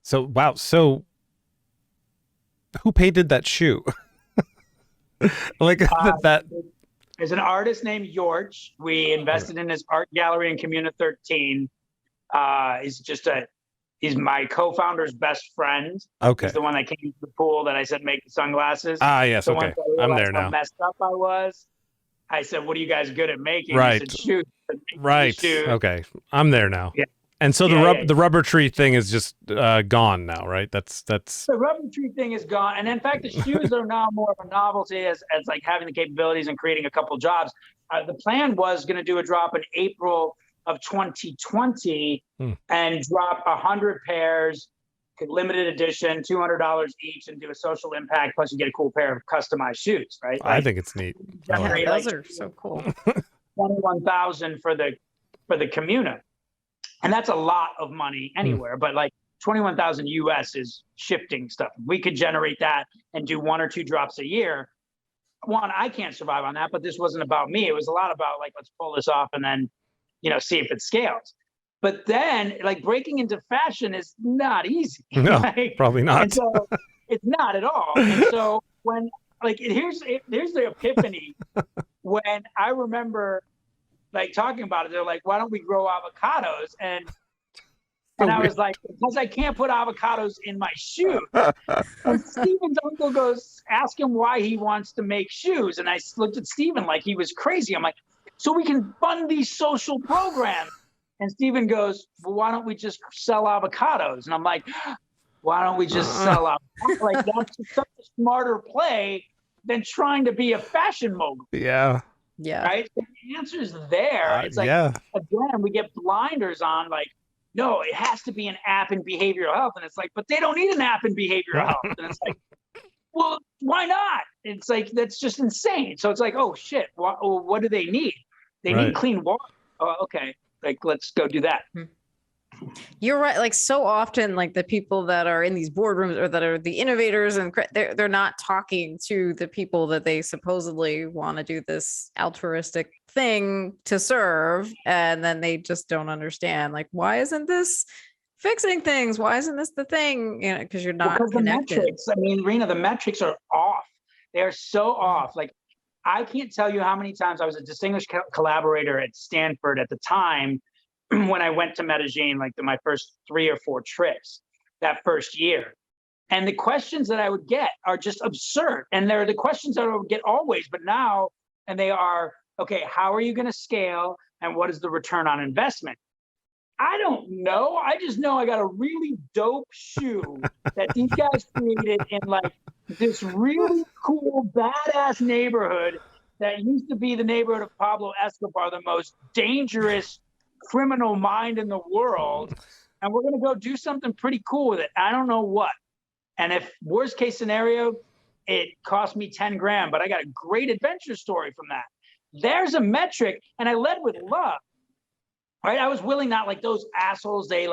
So, wow. So who painted that shoe? Like that. There's an artist named Yorch. We invested in his art gallery in Comuna 13. He's my co-founder's best friend. Okay. He's the one that came to the pool that I said make the sunglasses. Ah, yes. So Okay. once I I'm realized there now. how messed up I was, I said, "What are you guys good at making?" Right. He said, "Shoes." Right. Shoes. Okay. I'm there now. Yeah. And so Yeah, the rubber tree thing is just gone now, right? That's The rubber tree thing is gone, and in fact, the shoes are now more of a novelty as like having the capabilities and creating a couple jobs. The plan was going to do a drop in April of 2020 and drop 100 pairs, limited edition, $200 each, and do a social impact. Plus, you get a cool pair of customized shoes, right? I think it's neat. Yeah, those are so cool. 21,000 for the Comuna, and that's a lot of money anywhere. But like 21,000 US is shifting stuff. If we could generate that and do 1 or 2 drops a year. One, I can't survive on that, but this wasn't about me. It was a lot about like, let's pull this off and then, see if it scales. But then like breaking into fashion is not easy. No, right? probably not. And so it's not at all. And so when here's the epiphany when I remember like talking about it, they're like, why don't we grow avocados? And I was like, because I can't put avocados in my shoe. And Steven's uncle goes, ask him why he wants to make shoes. And I looked at Steven like he was crazy. I'm like, so we can fund these social programs. And Steven goes, well, why don't we just sell avocados? And I'm like, why don't we just sell avocados? Like, that's such a smarter play than trying to be a fashion mogul. Yeah. Yeah. Right? So the answer is there. It's like, again, we get blinders on like, no, it has to be an app in behavioral health. And it's like, but they don't need an app in behavioral health. And it's like, well, why not? It's like, that's just insane. So it's like, oh shit, what do they need? They need clean water. Oh, okay. Like, let's go do that. You're right. Like so often, like the people that are in these boardrooms or that are the innovators, and they're not talking to the people that they supposedly want to do this altruistic thing to serve, and then they just don't understand. Like, why isn't this fixing things? Why isn't this the thing? Because you're not connected. The metrics. I mean, Rena, the metrics are off. They are so off. Like, I can't tell you how many times I was a distinguished collaborator at Stanford at the time. When I went to Medellin, like my first 3 or 4 trips that first year. And the questions that I would get are just absurd. And they're the questions that I would get always, but now, and they are, okay, how are you going to scale? And what is the return on investment? I don't know. I just know I got a really dope shoe that these guys created in like this really cool, badass neighborhood that used to be the neighborhood of Pablo Escobar, the most dangerous criminal mind in the world, and we're going to go do something pretty cool with it. I don't know what. And if worst case scenario, it cost me 10 grand, but I got a great adventure story from that. There's a metric, and I led with love, right? I was willing, not like those assholes, they're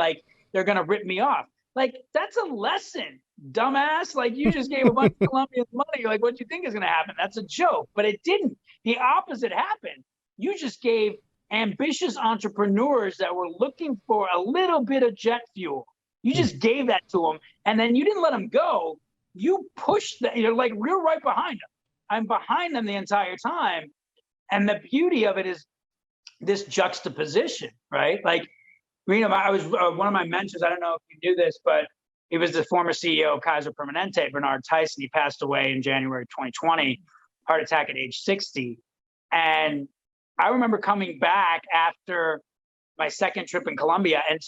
going to rip me off. Like, that's a lesson, dumbass. Like, you just gave a bunch of Colombians money. Like, what do you think is going to happen? That's a joke, but it didn't. The opposite happened. You just gave ambitious entrepreneurs that were looking for a little bit of jet fuel. You just gave that to them, and then you didn't let them go. You pushed them. You're like, we're right behind them. I'm behind them the entire time. And the beauty of it is this juxtaposition, right? Like, I was one of my mentors. I don't know if you knew this, but he was the former CEO of Kaiser Permanente, Bernard Tyson. He passed away in January 2020, heart attack at age 60. And I remember coming back after my second trip in Colombia and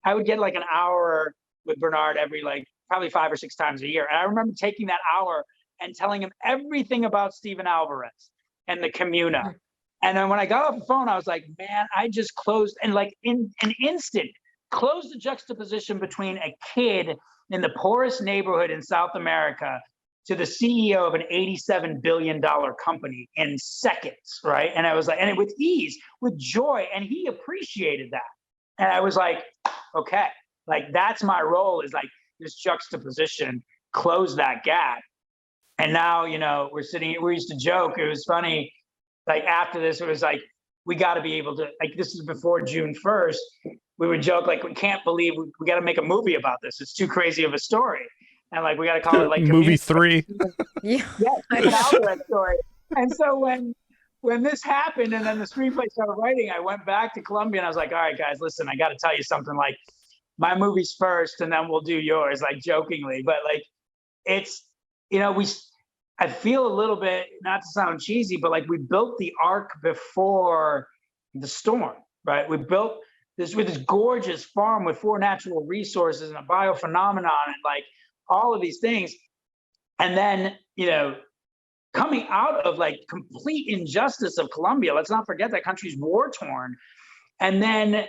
I would get like an hour with Bernard every probably 5 or 6 times a year. And I remember taking that hour and telling him everything about Steven Alvarez and the Comuna. And then when I got off the phone, I was like, man, I just closed, and like in an instant, closed the juxtaposition between a kid in the poorest neighborhood in South America to the CEO of an $87 billion company in seconds, right? And I was like, and with ease, with joy, and he appreciated that. And I was like, okay, like that's my role, is like this juxtaposition, close that gap. And now, we used to joke, it was funny, like after this, it was like, we got to be able to, like, this is before June 1st, we would joke like, we can't believe we got to make a movie about this. It's too crazy of a story, and like we got to call it like movie 3. Yeah. Stephen Alvarez story. And so when this happened, and then the screenplay started writing, I went back to Columbia and I was like, all right, guys, listen, I got to tell you something. Like, my movie's first, and then we'll do yours, like jokingly. But like, it's, you know, I feel a little bit, not to sound cheesy, but like we built the ark before the storm, right? We built this with this gorgeous farm with 4 natural resources and a biophenomenon and like all of these things. And then, you know, coming out of like complete injustice of Colombia, let's not forget that country's war torn. And then,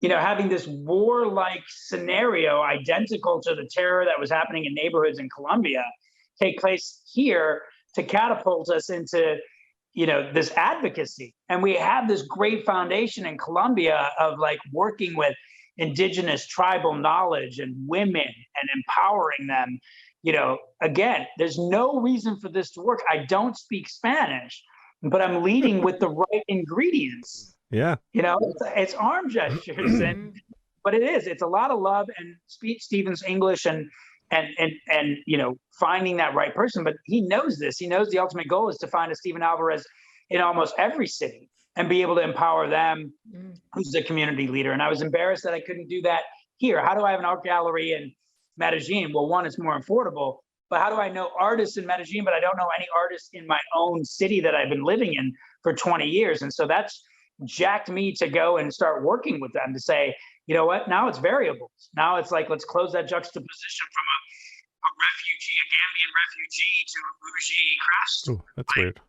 you know, having this warlike scenario identical to the terror that was happening in neighborhoods in Colombia take place here to catapult us into, you know, this advocacy. And we have this great foundation in Colombia of like working with indigenous tribal knowledge and women and empowering them. You know, again, there's no reason for this to work. I don't speak Spanish, but I'm leading with the right ingredients. Yeah. You know, it's arm gestures, but it's a lot of love and Stephen's English and you know, finding that right person. But he knows this. He knows the ultimate goal is to find a Stephen Alvarez in almost every city and be able to empower them, who's a community leader. And I was embarrassed that I couldn't do that here. How do I have an art gallery in Medellin? Well, one, it's more affordable. But how do I know artists in Medellin, but I don't know any artists in my own city that I've been living in for 20 years? And so that's jacked me to go and start working with them to say, you know what, now it's variables. Now it's like, let's close that juxtaposition from a refugee, a Gambian refugee to a bougie craftsman. Ooh, that's weird.